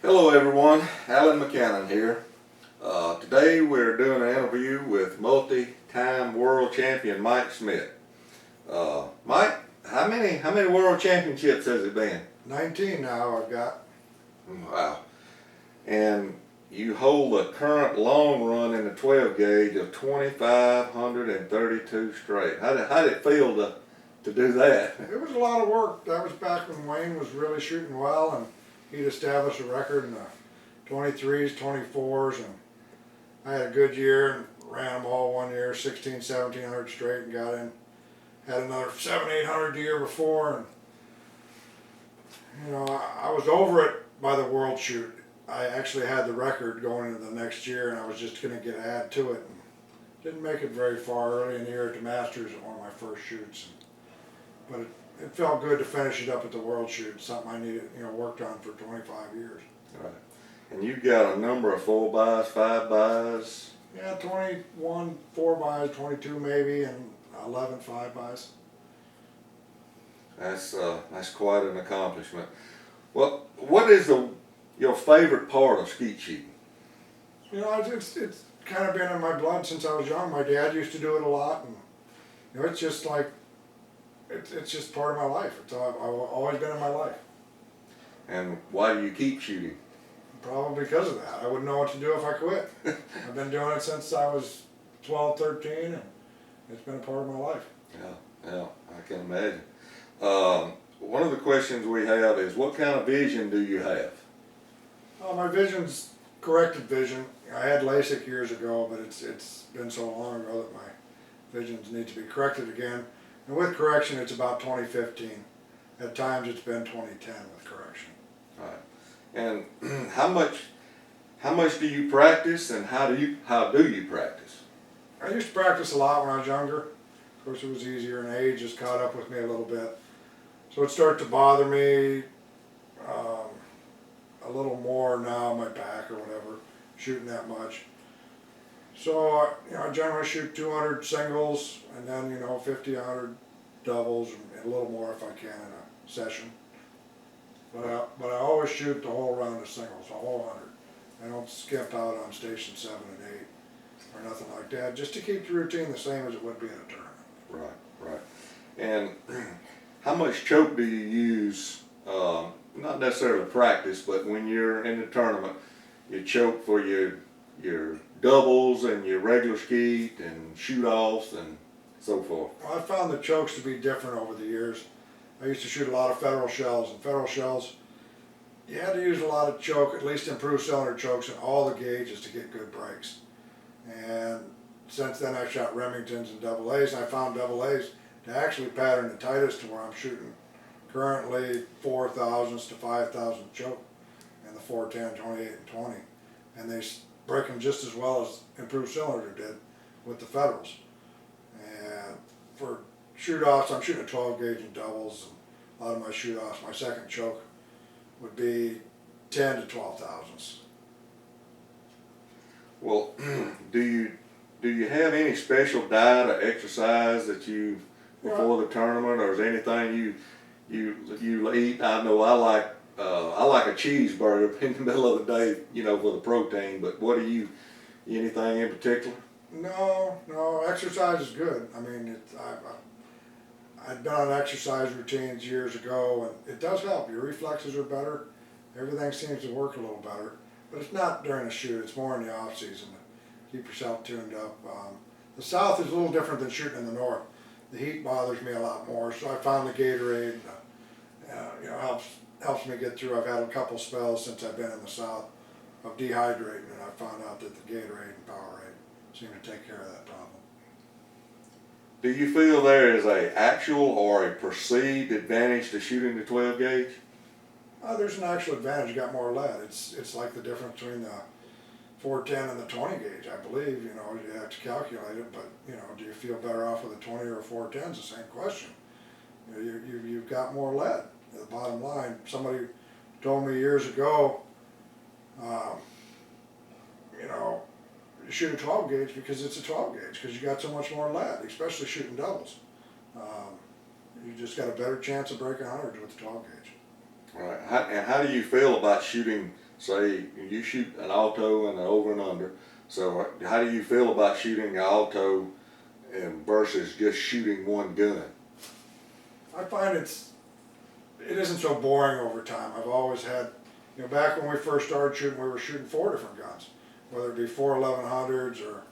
Hello everyone, Alan McCannon here. Today we're doing an interview with multi-time world champion Mike Schmidt. Mike, how many world championships has it been? 19 now I've got. Wow. And you hold the current long run in the 12 gauge of 2,532 straight. How did it feel to do that? It was a lot of work. That was back when Wayne was really shooting well, and he'd established a record in the 23s, 24s, and I had a good year and ran them all one year, 16, 1700 straight, and got in. Had another 700, 800 the year before, and I was over it by the world shoot. I actually had the record going into the next year, and I was just going to add to it. And didn't make it very far early in the year at the Masters at one of my first shoots, but it felt good to finish it up at the world shoot. Something I needed, worked on for 25 years. Right. And you've got a number of 4-bys, 5-bys. Yeah, 21 4-bys, 22 maybe, and 11 5-bys. That's quite an accomplishment. Well, what is your favorite part of skeet shooting? It's kind of been in my blood since I was young. My dad used to do it a lot, and it's just like it's just part of my life. It's always been in my life. And why do you keep shooting? Probably because of that. I wouldn't know what to do if I quit. I've been doing it since I was 12, 13, and it's been a part of my life. Yeah, I can imagine. One of the questions we have is, what kind of vision do you have? My vision's corrected vision. I had LASIK years ago, but it's been so long ago that my visions need to be corrected again. And with correction, it's about 2015. At times, it's been 2010 with correction. All right. And how much do you practice, and how do you practice? I used to practice a lot when I was younger. Of course, it was easier, and age has caught up with me a little bit. So it started to bother me a little more now, my back or whatever, shooting that much. So I generally shoot 200 singles, and then 50, 100 doubles, and a little more if I can in a session. But I always shoot the whole round of singles, the whole 100. I don't skip out on station 7 and 8 or nothing like that, just to keep the routine the same as it would be in a tournament. Right. And how much choke do you use? Not necessarily practice, but when you're in the tournament, you choke for your doubles and your regular skeet and shoot-offs and so forth. Well, I found the chokes to be different over the years. I used to shoot a lot of federal shells, and federal shells, you had to use a lot of choke, at least improved cylinder chokes in all the gauges to get good breaks. And since then I shot Remingtons and double A's, and I found double A's to actually pattern the tightest to where I'm shooting currently 4,000s to 5,000 choke in the 410, 28, and 20. And they break them just as well as improved cylinder did with the federals. And for shoot-offs, I'm shooting a 12 gauge in doubles, and a lot of my shoot-offs, my second choke would be 10 to 12 thousandths. Well, do you have any special diet or exercise that you before the tournament, or is there anything you eat? I know I like a cheeseburger in the middle of the day, for the protein. But what do you? Anything in particular? No, exercise is good. I mean, I'd been on exercise routines years ago, and it does help. Your reflexes are better. Everything seems to work a little better. But it's not during a shoot. It's more in the off season to keep yourself tuned up. The South is a little different than shooting in the North. The heat bothers me a lot more, so I found the Gatorade helps me get through. I've had a couple spells since I've been in the South of dehydrating, and I found out that the Gatorade and Powerade seem to take care of that problem. Do you feel there is a actual or a perceived advantage to shooting the 12 gauge? There's an actual advantage. You got more lead. It's like the difference between the 410 and the 20 gauge, I believe. You have to calculate it, but do you feel better off with a 20 or a 410? It's the same question. You've got more lead. The bottom line. Somebody told me years ago, you shoot a 12 gauge because it's a 12 gauge, because you got so much more lead, especially shooting doubles. You just got a better chance of breaking hundreds with the 12 gauge. Right. And how do you feel about shooting say you shoot an auto and an over and under. So how do you feel about shooting an auto and versus just shooting one gun? I find it isn't so boring over time. I've always had, back when we first started shooting, we were shooting 4 different guns, whether it be 4 1100s or,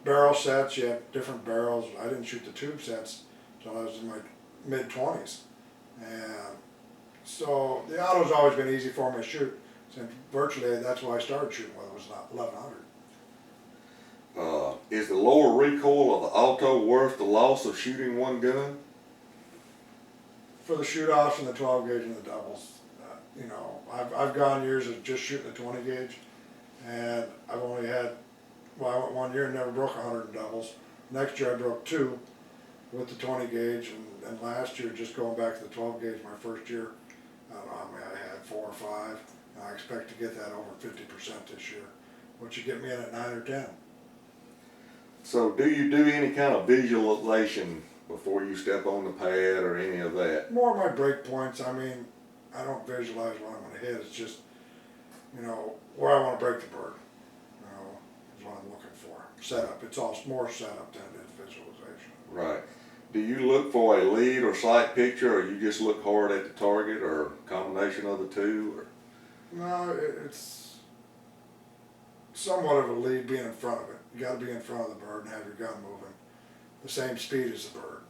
barrel sets. You had different barrels. I didn't shoot the tube sets until I was in my mid-20s. And so the auto's always been easy for me to shoot. And virtually that's why I started shooting whether it was not 1100. Is the lower recoil of the auto worth the loss of shooting one gun? For the shoot-offs and the 12 gauge and the doubles, I've gone years of just shooting the 20 gauge, and I've only had, I went 1 year and never broke 100 in doubles. Next year I broke 2 with the 20 gauge, and last year, just going back to the 12 gauge, my first year, I don't know how many I had, 4 or 5, and I expect to get that over 50% this year, which would get me in at 9 or 10. So do you do any kind of visualization before you step on the pad or any of that? More of my break points. I don't visualize what I'm going to hit. It's just, where I want to break the bird, is what I'm looking for. Setup. It's all more setup than it is visualization. Right. Do you look for a lead or sight picture, or you just look hard at the target, or a combination of the two? Or? No, it's somewhat of a lead being in front of it. You got to be in front of the bird and have your gun moving the same speed as the bird,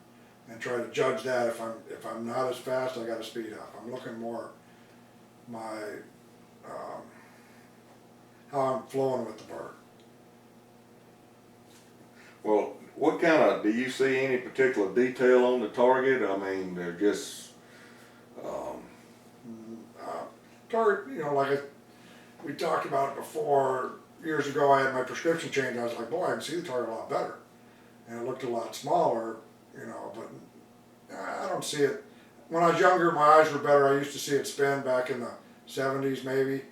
and try to judge that. If I'm not as fast, I got to speed up. I'm looking more my how I'm flowing with the bird. Well, what kind of, do you see any particular detail on the target? I mean, they're just Target, we talked about it before. Years ago, I had my prescription changed. I was like, boy, I can see the target a lot better, and it looked a lot smaller, but I don't see it. When I was younger, my eyes were better. I used to see it spin back in the 70s maybe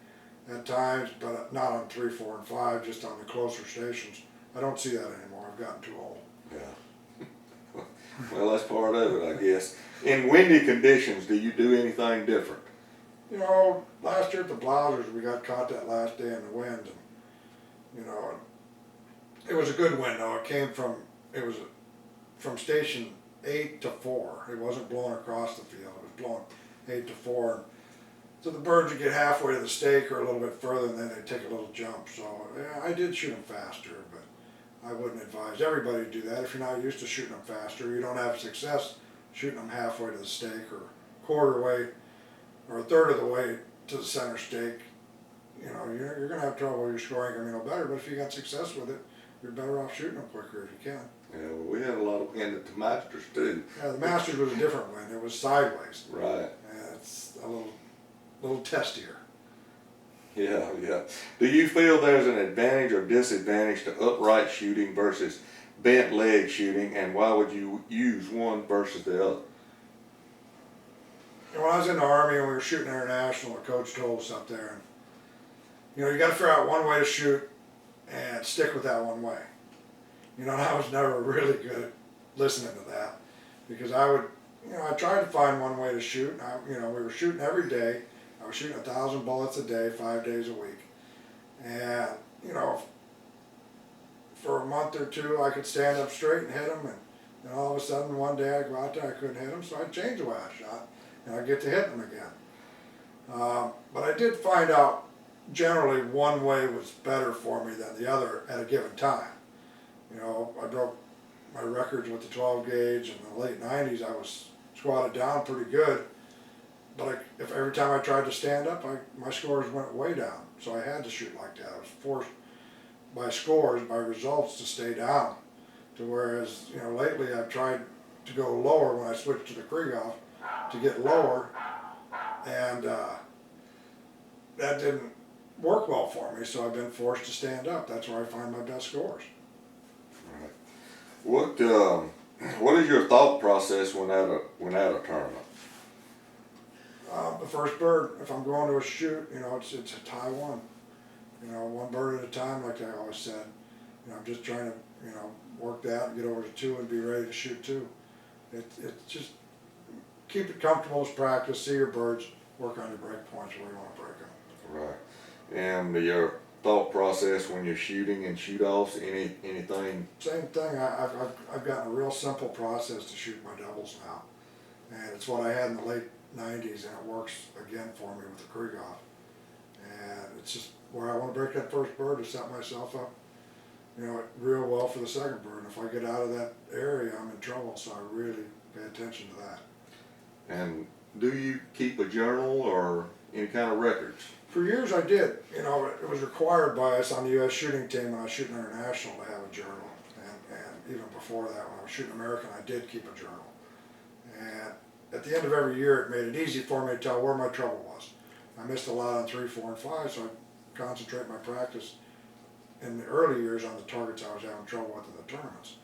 at times, but not on 3, 4, and 5, just on the closer stations. I don't see that anymore. I've gotten too old. Yeah. Well, that's part of it, I guess. In windy conditions, do you do anything different? Last year at the Blousers, we got caught that last day in the wind, and it was a good wind though. It was from station 8 to 4. It wasn't blowing across the field. It was blowing 8 to 4. So the birds would get halfway to the stake or a little bit further, and then they'd take a little jump. So yeah, I did shoot them faster, but I wouldn't advise everybody to do that. If you're not used to shooting them faster, you don't have success shooting them halfway to the stake or quarter way or a third of the way to the center stake. You're going to have trouble. Your scoring going to go better, but if you got success with it, you're better off shooting them quicker if you can. Yeah, well, we had a lot of wind at the Masters too. Yeah, the Masters was a different wind. It was sideways. Right. Yeah, it's a little testier. Yeah. Do you feel there's an advantage or disadvantage to upright shooting versus bent leg shooting, and why would you use one versus the other? When I was in the Army and we were shooting international, the coach told us up there, you got to figure out one way to shoot and stick with that one way. I was never really good at listening to that, because I tried to find one way to shoot. We were shooting every day. I was shooting 1,000 bullets a day, 5 days a week. And, for a month or two, I could stand up straight and hit them. And then all of a sudden, one day I'd go out there, I couldn't hit them, so I'd change the way I shot, and I'd get to hit them again. But I did find out generally one way was better for me than the other at a given time. I broke my records with the 12 gauge in the late 90s. I was squatted down pretty good, but if every time I tried to stand up, my scores went way down. So I had to shoot like that. I was forced by scores, by results, to stay down. Whereas lately I've tried to go lower when I switched to the Krieghoff to get lower, and that didn't work well for me. So I've been forced to stand up. That's where I find my best scores. What is your thought process when at a tournament? The first bird. If I'm going to a shoot, it's a tie one. One bird at a time, like I always said. I'm just trying to work that and get over to 2 and be ready to shoot 2. It's just keep it comfortable as practice. See your birds work on your break points where you want to break them. Right. And your thought process when you're shooting and shoot-offs, anything? Same thing, I've gotten a real simple process to shoot my doubles now. And it's what I had in the late 90s, and it works again for me with the Krieghoff. And it's just where I want to break that first bird to set myself up, you know, real well for the second bird. And if I get out of that area, I'm in trouble, so I really pay attention to that. And do you keep a journal or any kind of records? For years I did. You know, it was required by us on the U.S. shooting team when I was shooting international to have a journal. And even before that, when I was shooting American, I did keep a journal. And at the end of every year, it made it easy for me to tell where my trouble was. I missed a lot on 3, 4, and 5, so I concentrate my practice in the early years on the targets I was having trouble with in the tournaments.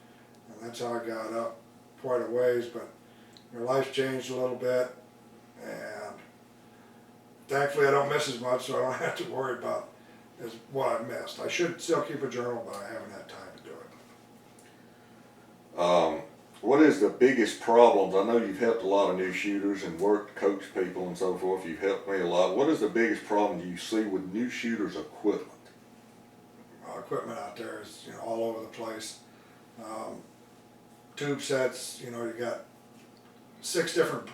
And that's how I got up quite a ways, but you know, life's changed a little bit, and thankfully I don't miss as much, so I don't have to worry about what I missed. I should still keep a journal, but I haven't had time to do it. What is the biggest problems? I know you've helped a lot of new shooters and worked, coached people and so forth. You've helped me a lot. What is the biggest problem you see with new shooters' equipment? Equipment out there is, you know, all over the place. Tube sets, you know, you got 6 different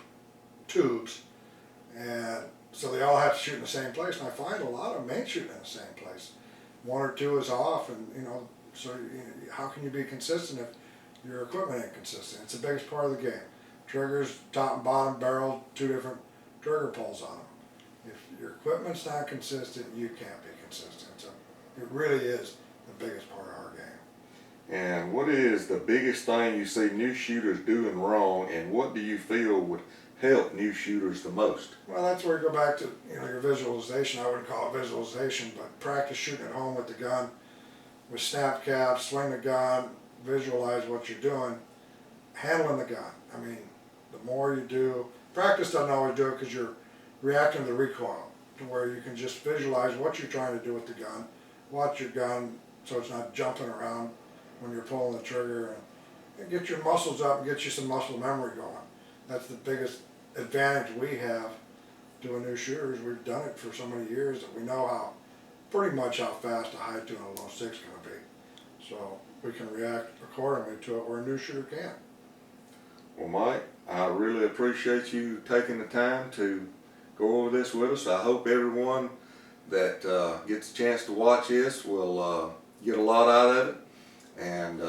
tubes, and so they all have to shoot in the same place. And I find a lot of them ain't shooting in the same place. 1 or 2 is off, and you know, so how can you be consistent if your equipment ain't consistent? It's the biggest part of the game. Triggers, top and bottom barrel, 2 different trigger pulls on them. If your equipment's not consistent, you can't be consistent. So it really is the biggest part of our game. And what is the biggest thing you see new shooters doing wrong, and what do you feel would help new shooters the most? Well, that's where you go back to, you know, your visualization. I wouldn't call it visualization, but practice shooting at home with the gun, with snap caps, swing the gun, visualize what you're doing, handling the gun. I mean, the more you do, practice doesn't always do it because you're reacting to the recoil, to where you can just visualize what you're trying to do with the gun, watch your gun so it's not jumping around when you're pulling the trigger, and get your muscles up and get you some muscle memory going. That's the biggest advantage we have doing new shooters. We've done it for so many years that we know pretty much how fast a high 2 and a low 6 is going to be. So we can react accordingly to it where a new shooter can't. Well, Mike, I really appreciate you taking the time to go over this with us. I hope everyone that gets a chance to watch this will get a lot out of it. And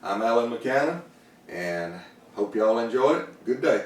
I'm Alan McCannon, and hope y'all enjoyed it. Good day.